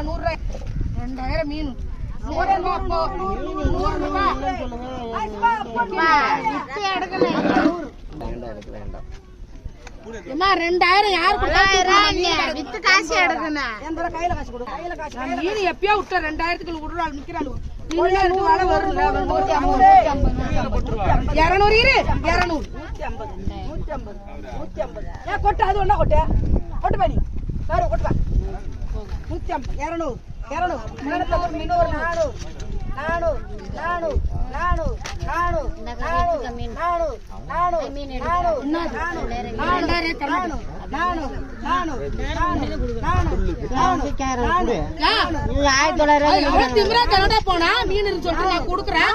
100 2000 மீன் 100 2000 யாரு வித்து காசு எடுக்கணும் மீன் எப்பயோ விட்ட 2000க்கு விடுறாள் நிக்கிறாள் 200 கொட்டு அது ஒண்ணா கொட்டு கொட்டு பாடி பாரு கொட்டு பா 150 200 போனா மீன் சொல்லிட்டு நான் கொடுக்குறேன்